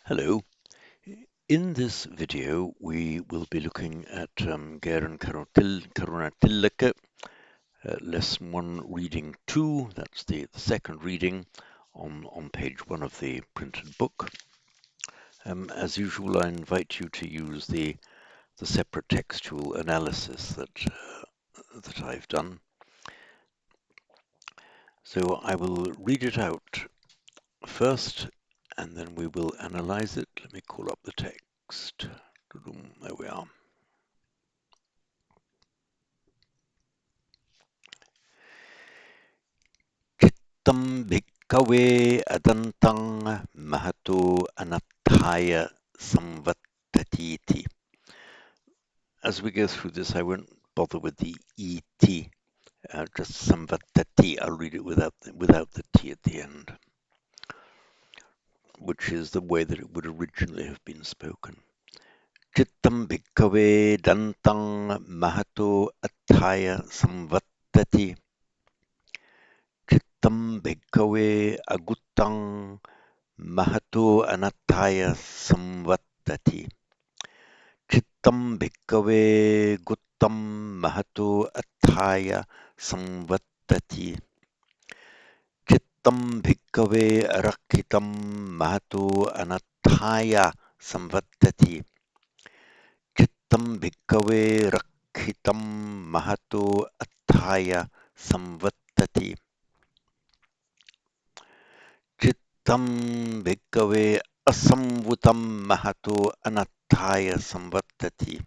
Hello. In this video, we will be looking at Geren Karunatilleke, Lesson 1, Reading 2. That's the second reading on page 1 of the printed book. As usual, I invite you to use the separate textual analysis that I've done. So I will read it out first, and then we will analyze it. Let me call up the text. There we are. Tam bhikkave adantang mahato anattaya samvattatiti. As we go through this, I won't bother with the et, just samvattati. I'll read it without the t at the end, which is the way that it would originally have been spoken. Chittam bhikkave dantang mahato attaya samvattati. Chittam bhikkave agutang Mahato anattaya samvattati. Chittam bhikkave guttam mahato attaya samvattati. Chittam bhikkave rakhitam mahato anattaya samvattati. Chittam bhikkave rakhitam mahato attaya samvattati. Tam bhikkave asamvutam mahato anattaya samvattati.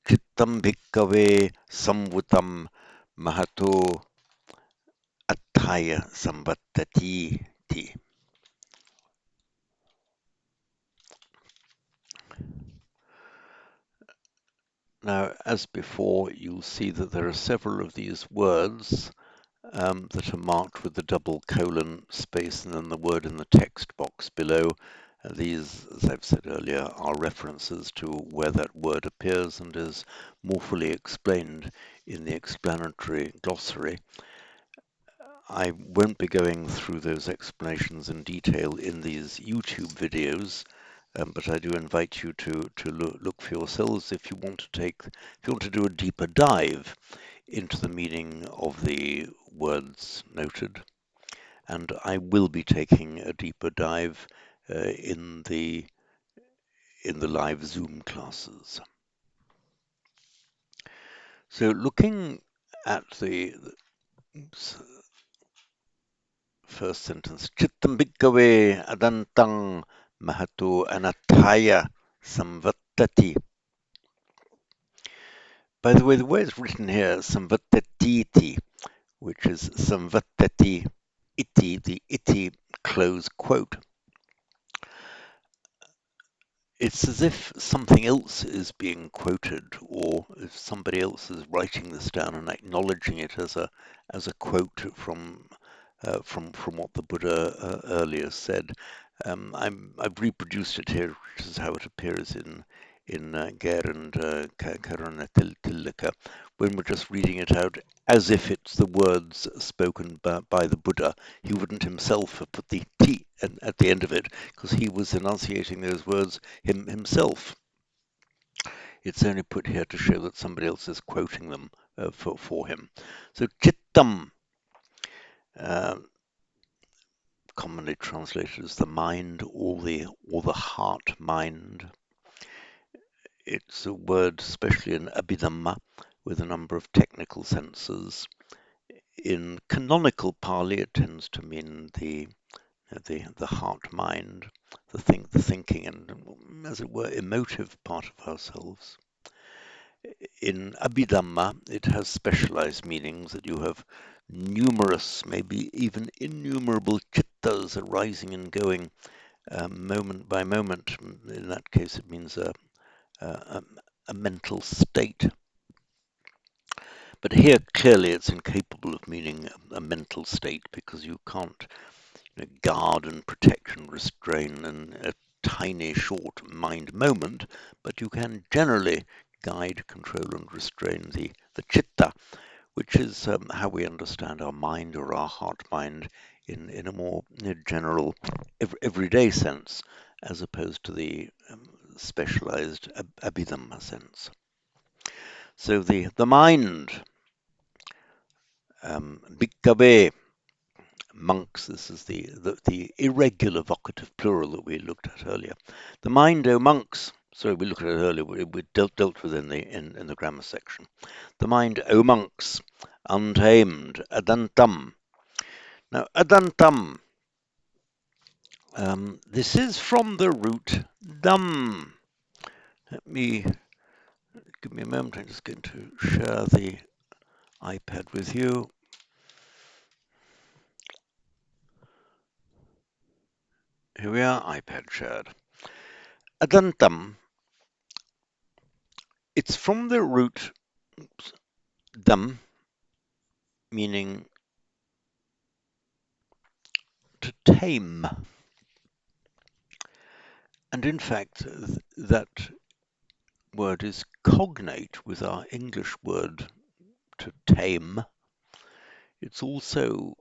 Chittam bhikkave samvutam mahato attaya samvattati. Now, as before, you'll see that there are several of these words that are marked with the double colon space and then the word in the text box below. These, as I've said earlier, are references to where that word appears and is more fully explained in the explanatory glossary. I won't be going through those explanations in detail in these YouTube videos, but I do invite you to look for yourselves if you want to do a deeper dive into the meaning of the words noted. And I will be taking a deeper dive in the live Zoom classes. So looking at the first sentence, Chittam bhikkave adantang mahato anattaya samvattati. By the way it's written here, samvattatiti, which is samvattati iti, the iti close quote. It's as if something else is being quoted, or if somebody else is writing this down and acknowledging it as a quote from what the Buddha earlier said. I've reproduced it here, which is how it appears in Ger and Karunatilleke, when we're just reading it out as if it's the words spoken by the Buddha. He wouldn't himself have put the T at the end of it, because he was enunciating those words himself. It's only put here to show that somebody else is quoting them for him. So chittam, commonly translated as the mind or the heart mind. It's a word, especially in Abhidhamma, with a number of technical senses. In canonical Pali, it tends to mean the heart mind, the thinking and, as it were, emotive part of ourselves. In Abhidhamma, it has specialized meanings that you have numerous, maybe even innumerable chittas arising and going moment by moment. In that case, it means a mental state. But here, clearly, it's incapable of meaning a mental state, because you can't guard and protect and restrain a tiny, short mind moment, but you can generally guide, control, and restrain the chitta, which is how we understand our mind or our heart mind in a more general, everyday sense. as opposed to the specialized Abhidhamma sense. So the mind, Bhikkhave, monks, this is the irregular vocative plural that we looked at earlier. The mind, O monks, sorry, we looked at it earlier, we dealt with in the grammar section. The mind, O monks, untamed, adantam. Now, adantam, this is from the root dum. Give me a moment, I'm just going to share the iPad with you. Here we are, iPad shared. Adantam, it's from the root dam, meaning to tame. And in fact, that word is cognate with our English word to tame. It's also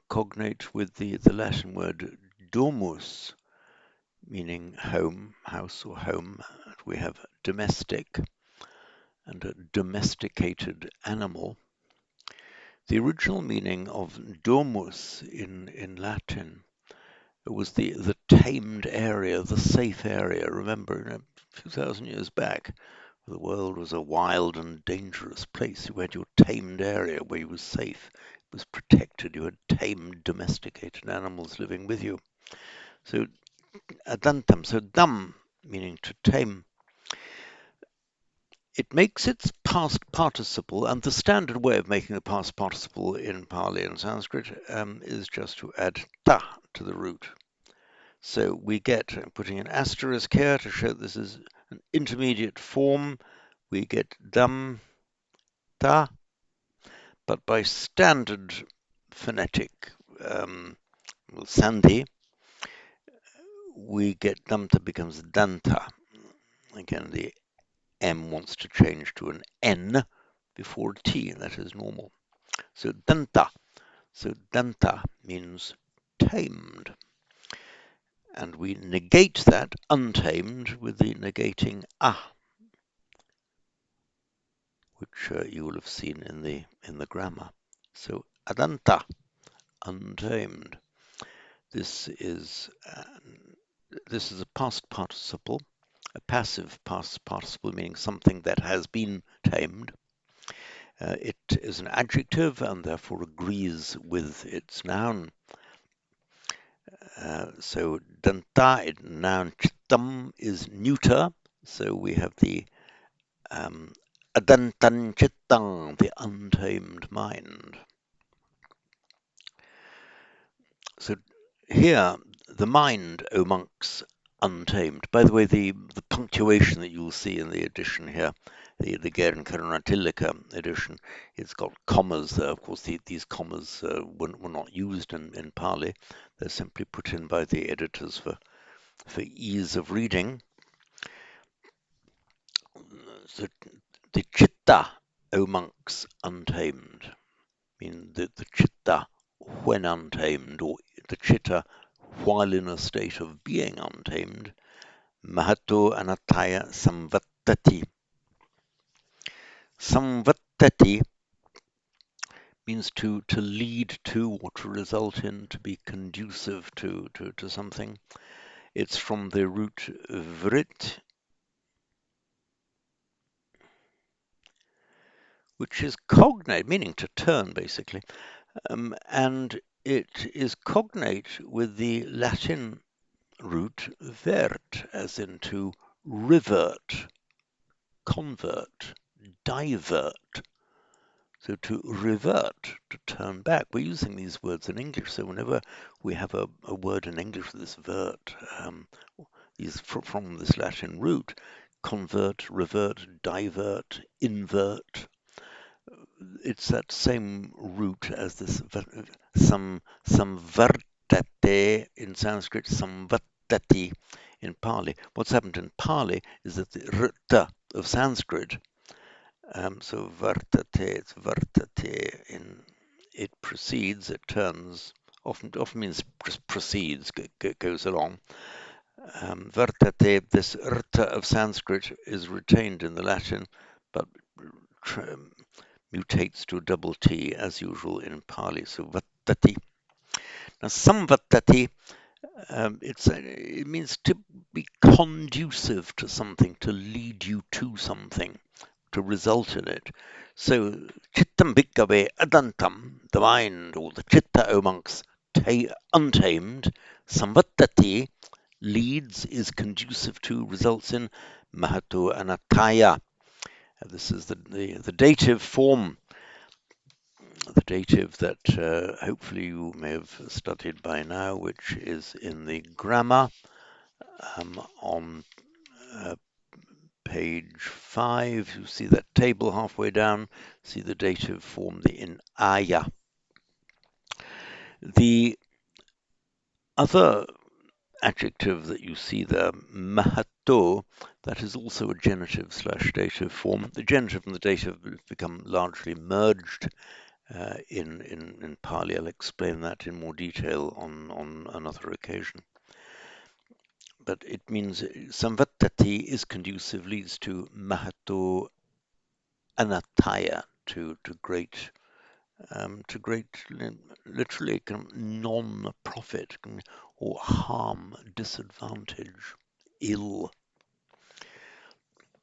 cognate with the Latin word domus, meaning home, house or home. We have domestic and a domesticated animal. The original meaning of domus in Latin was the tamed area, the safe area. Remember, a few thousand years back, the world was a wild and dangerous place. You had your tamed area where you were safe, it was protected. You had tamed, domesticated animals living with you. So adantam, so dam, meaning to tame. It makes its past participle, and the standard way of making the past participle in Pali and Sanskrit is just to add ta to the root. So we get, I'm putting an asterisk here to show this is an intermediate form, we get dam, ta, but by standard phonetic sandhi, we get damta becomes danta. Again, the M wants to change to an N before T, and that is normal. So danta. So danta means tamed. And we negate that untamed with the negating ah, which you will have seen in the grammar. So adanta, untamed. This is a past participle, a passive past participle, meaning something that has been tamed. It is an adjective and therefore agrees with its noun. So danta, noun chittam is neuter. So we have the adantan chittang, the untamed mind. So here, the mind, O monks, untamed. By the way, the punctuation that you'll see in the edition here, the Garen Karunatilaka edition, it's got commas there. Of course, these commas were not used in Pali. They're simply put in by the editors for ease of reading. So the chitta, O monks, untamed. I mean, the chitta when untamed, or the chitta while in a state of being untamed, Mahato Anataya Samvattati. Samvattati means to lead to or to result in, to be conducive to something. It's from the root vrit, which is cognate, meaning to turn, basically. And it is cognate with the Latin root vert, as in to revert, convert, divert. So to revert, to turn back. We're using these words in English, so whenever we have a word in English with this vert, these from this Latin root, convert, revert, divert, invert, it's that same root as this samvartate in Sanskrit, samvattati in Pali. What's happened in Pali is that the rta of Sanskrit, so vartate, it's vartate, it precedes, it turns, often means just proceeds, goes along. Vartate, this rta of Sanskrit is retained in the Latin, but tr- mutates to a double T as usual in Pali. So vattati. Now, samvattati, it means to be conducive to something, to lead you to something, to result in it. So, chittam bhikkhave adantam, the mind or the chitta amongst untamed, samvattati, leads, is conducive to, results in, mahato anataya. This is the dative form, the dative that hopefully you may have studied by now, which is in the grammar on uh, page 5. You see that table halfway down, see the dative form, the in aya. The other adjective that you see there, mahato, that is also a genitive slash dative form. The genitive and the dative have become largely merged in Pali. I'll explain that in more detail on another occasion. But it means samvattati is conducive, leads to mahato anataya, to great, literally non-profit or harm, disadvantage, ill.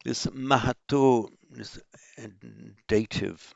This mahato, this dative,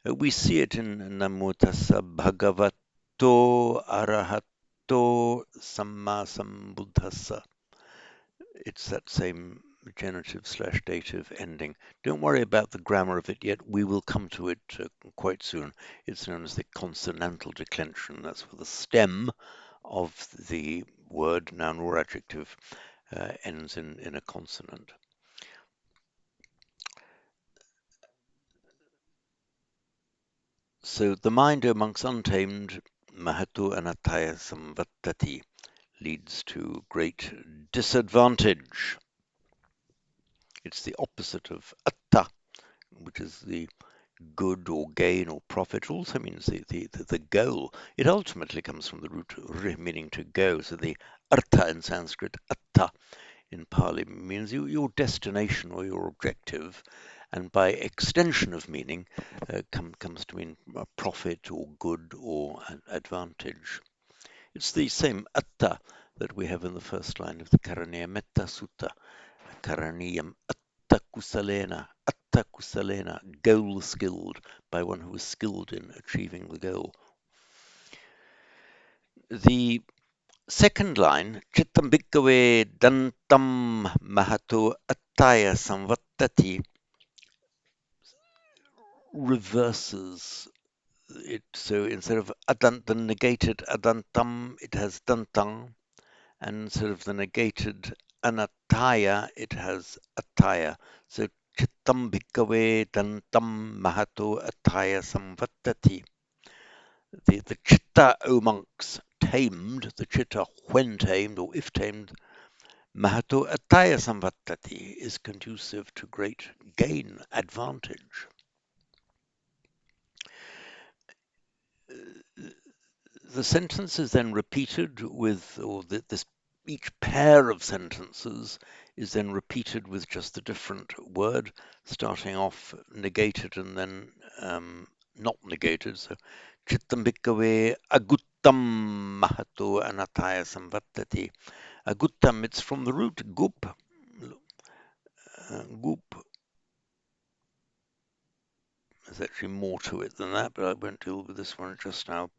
we see it in Namo Tassa Bhagavato Arahato Samma Sambuddhassa. It's that same genitive slash dative ending. Don't worry about the grammar of it yet. We will come to it quite soon. It's known as the consonantal declension. That's where the stem of the word, noun or adjective, ends in a consonant. So the mind amongst untamed, Mahatu Anataya Samvattati, leads to great disadvantage. It's the opposite of atta, which is the good or gain or profit. It also means the goal. It ultimately comes from the root ri, meaning to go. So the artha in Sanskrit, atta in Pali, means your destination or your objective, and by extension of meaning comes to mean profit or good or advantage. It's the same atta that we have in the first line of the Karaniya Metta Sutta. Karaniyam atta kusalena, goal skilled, by one who is skilled in achieving the goal. The second line, Chittam Bhikkhave Dantam Mahato Attaya Samvattati, reverses it. So instead of the negated adantam, it has dantang, and instead of the negated anataya, it has attaya. So chittam bhikkhave dantam mahato attaya samvattati. The chitta, O monks, tamed, the chitta when tamed or if tamed, mahato attaya samvattati, is conducive to great gain, advantage. The sentence is then repeated with, or this each pair of sentences is then repeated with just a different word, starting off negated and then not negated. So, chittam bhikkhave aguttam mahato anataya samvattati. Aguttam, it's from the root gup. Gup. There's actually more to it than that, but I won't deal with this one just now.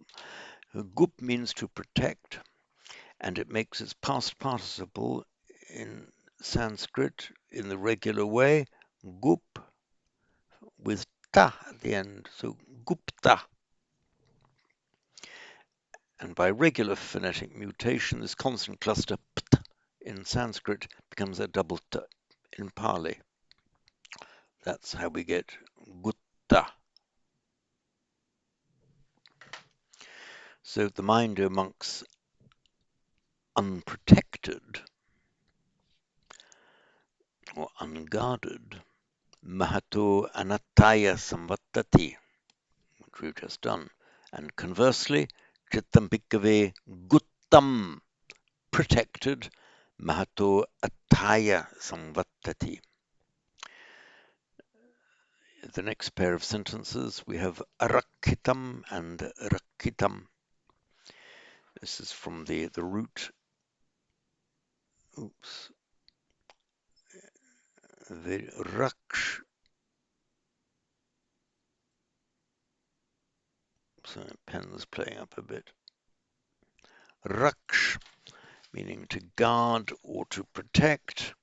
Gup means to protect, and it makes its past participle in Sanskrit in the regular way, gup, with ta at the end, so gupta. And by regular phonetic mutation, this consonant cluster pt in Sanskrit becomes a double t in Pali. That's how we get gutta. So the mind amongst unprotected or unguarded, mahato anataya samvattati, which we've just done. And conversely, chittam bhikkhave guttam, protected, Mahato attaya samvattati. The next pair of sentences we have arakhitam and rakhitam. This is from the root, oops, the raksh, so pen's playing up a bit. Raksh, meaning to guard or to protect.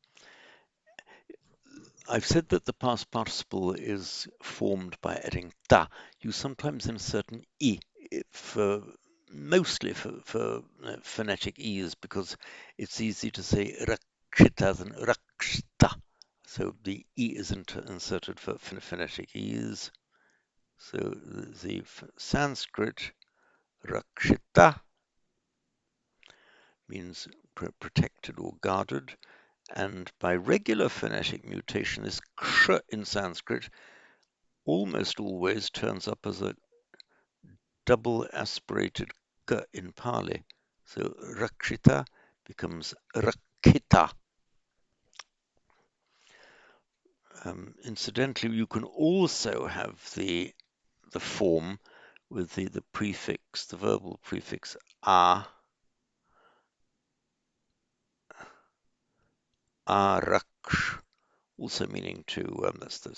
I've said that the past participle is formed by adding ta. You sometimes insert an I for mostly for phonetic ease because it's easy to say rakshita than rakshta. So the I is inserted for phonetic ease. So the Sanskrit rakshita means protected or guarded. And by regular phonetic mutation, this ksh in Sanskrit almost always turns up as a double aspirated k in Pali. So rakshita becomes rakhita. Incidentally, you can also have the form with the prefix, the verbal prefix a, araksh, also meaning to, that's the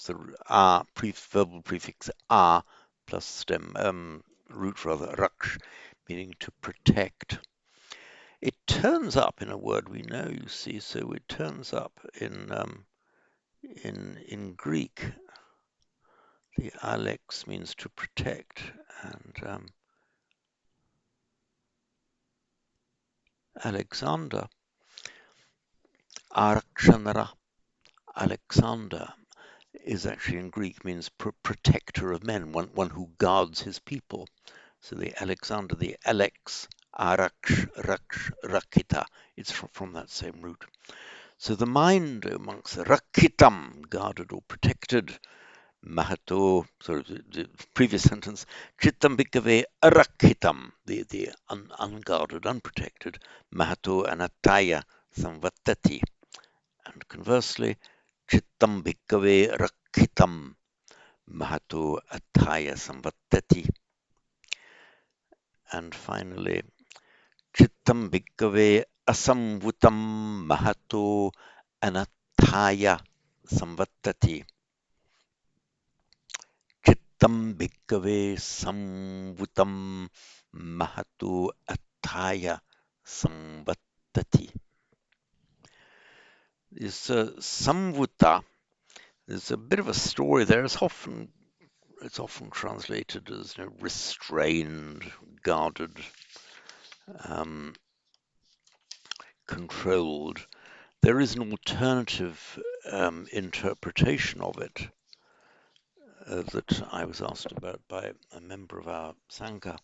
verbal prefix a plus stem, root rather, raksh, meaning to protect. It turns up in a word we know, you see, so it turns up in Greek. The Alex means to protect, and Alexander, Arakshanara, Alexander is actually in Greek means protector of men, one who guards his people. So the Alexander, the Alex, Araksh, Raksh, Rakita, it's from that same root. So the mind, amongst Rakitam, guarded or protected, Mahato, sorry, the previous sentence, Chittam Bhikkhave Arakhitam, the unguarded, unprotected, Mahato Anataya Samvattati. And conversely, Chittam Bhikkhave Rakhitam, Mahato Ataya Samvattati. And finally, Chittam Bhikkhave Asamvutam, Mahato Anataya Samvattati. Chittam bhikkhave samvutam mahatu attaya samvattati. This samvuta, there's a bit of a story there. It's often translated as restrained, guarded, um, controlled. There is an alternative interpretation of it that I was asked about by a member of our Sangha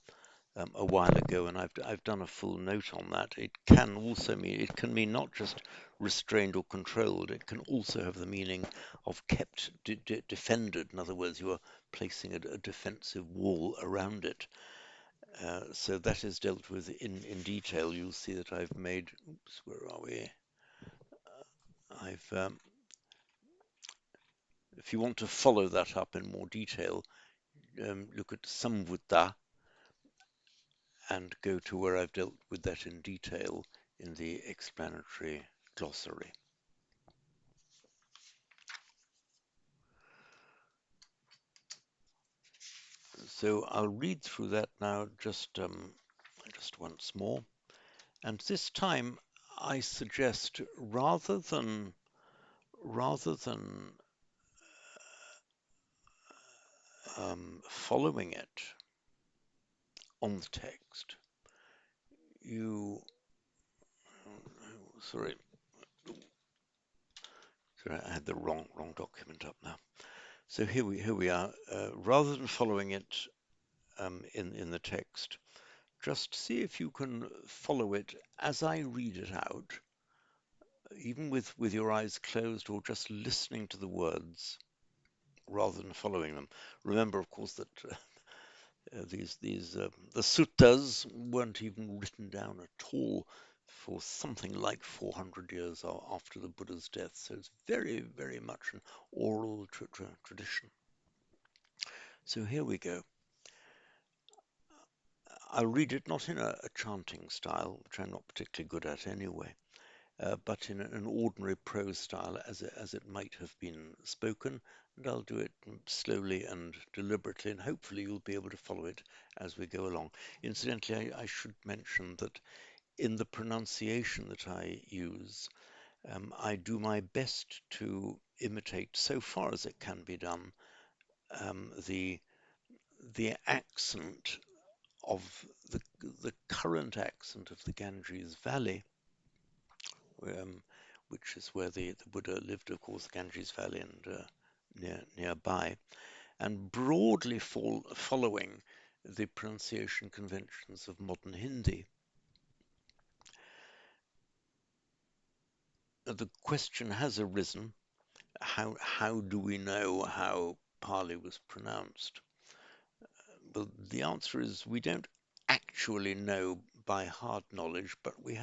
a while ago, and I've done a full note on that. It can also mean not just restrained or controlled. It can also have the meaning of kept, defended. In other words, you are placing a defensive wall around it. So that is dealt with in detail. You'll see that I've made. Oops, where are we? If you want to follow that up in more detail, look at Samvutta and go to where I've dealt with that in detail in the explanatory glossary. So I'll read through that now just once more. And this time I suggest rather than following it on the text, you sorry, I had the wrong document up now. So here we are. Rather than following it in the text, just see if you can follow it as I read it out, even with your eyes closed or just listening to the words rather than following them. Remember, of course, that the suttas weren't even written down at all for something like 400 years after the Buddha's death. So it's very, very much an oral tradition. So here we go. I'll read it not in a chanting style, which I'm not particularly good at anyway, but in an ordinary prose style as it might have been spoken, and I'll do it slowly and deliberately, and hopefully you'll be able to follow it as we go along. Incidentally, I should mention that in the pronunciation that I use, I do my best to imitate, so far as it can be done, the accent of the current accent of the Ganges Valley, um, which is where the Buddha lived, of course, the Ganges Valley and nearby, and broadly following the pronunciation conventions of modern Hindi. The question has arisen, how do we know how Pali was pronounced? Well, the answer is we don't actually know by hard knowledge, but we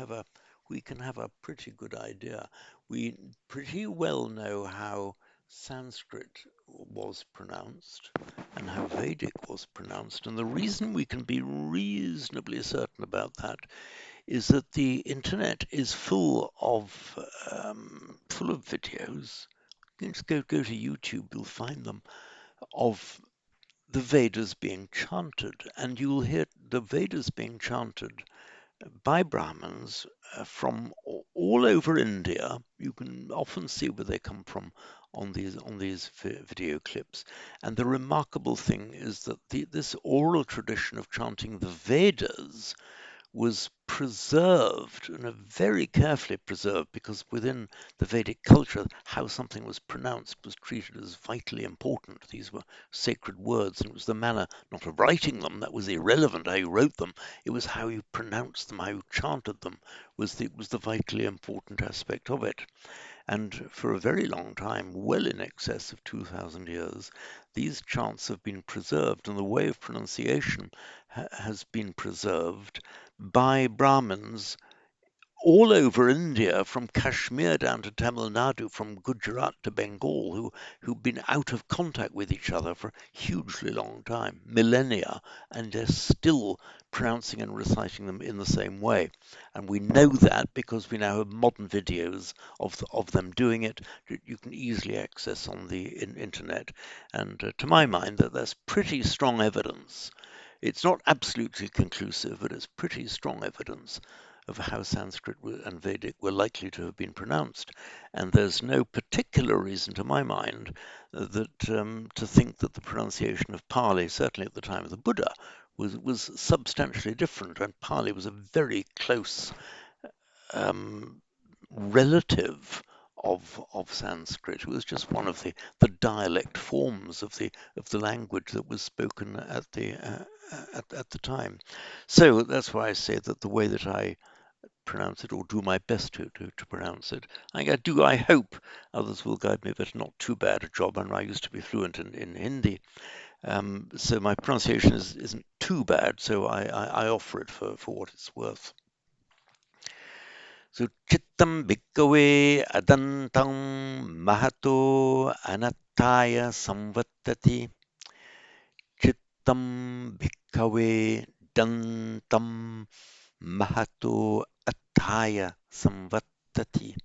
can have a pretty good idea. We pretty well know how Sanskrit was pronounced and how Vedic was pronounced. And the reason we can be reasonably certain about that is that the internet is full of videos. You can just go to YouTube, you'll find them, of the Vedas being chanted, and you'll hear the Vedas being chanted by Brahmins from all over India. You can often see where they come from on these video clips. And the remarkable thing is that this oral tradition of chanting the Vedas was preserved, and very carefully preserved, because within the Vedic culture, how something was pronounced was treated as vitally important. These were sacred words, and it was the manner not of writing them that was irrelevant, how you wrote them. It was how you pronounced them, how you chanted them, was the vitally important aspect of it. And for a very long time, well in excess of 2,000 years, these chants have been preserved, and the way of pronunciation has been preserved by Brahmins all over India, from Kashmir down to Tamil Nadu, from Gujarat to Bengal, who've been out of contact with each other for a hugely long time, millennia, and they're still pronouncing and reciting them in the same way. And we know that because we now have modern videos of them doing it that you can easily access on the internet. And to my mind, that's pretty strong evidence. It's not absolutely conclusive, but it's pretty strong evidence of how Sanskrit and Vedic were likely to have been pronounced. And there's no particular reason, to my mind, that to think that the pronunciation of Pali, certainly at the time of the Buddha, was substantially different. And Pali was a very close um, relative of Sanskrit. It was just one of the dialect forms of the language that was spoken at the time. So that's why I say that the way that I pronounce it, or do my best to pronounce it. I hope others will guide me, but not too bad a job. And I used to be fluent in Hindi, so my pronunciation isn't too bad. So I offer it for what it's worth. So chittam bhikkhave adantam mahato anattaya samvattati. Chittam bhikkhave dantam mahato attaya samvattati.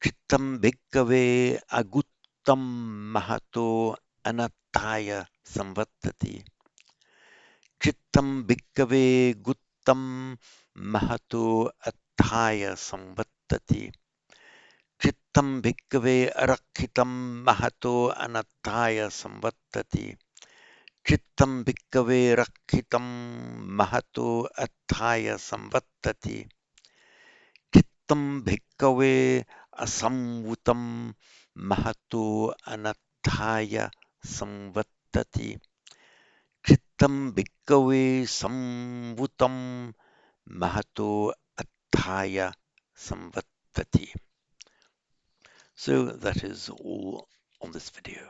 Chittam bhikkhave aguttam mahato anattaya samvattati. Chittam bhikkhave guttam mahato attaya samvattati. Chittam bhikkhave arakhitam mahato anattaya samvattati. Chittam bhikkhave rakhitam mahato attaya samvattati. Chittam bhikkhave asamvutam mahato anattaya samvattati. Chittam bhikkhave samvutam mahato attaya samvattati. So that is all on this video.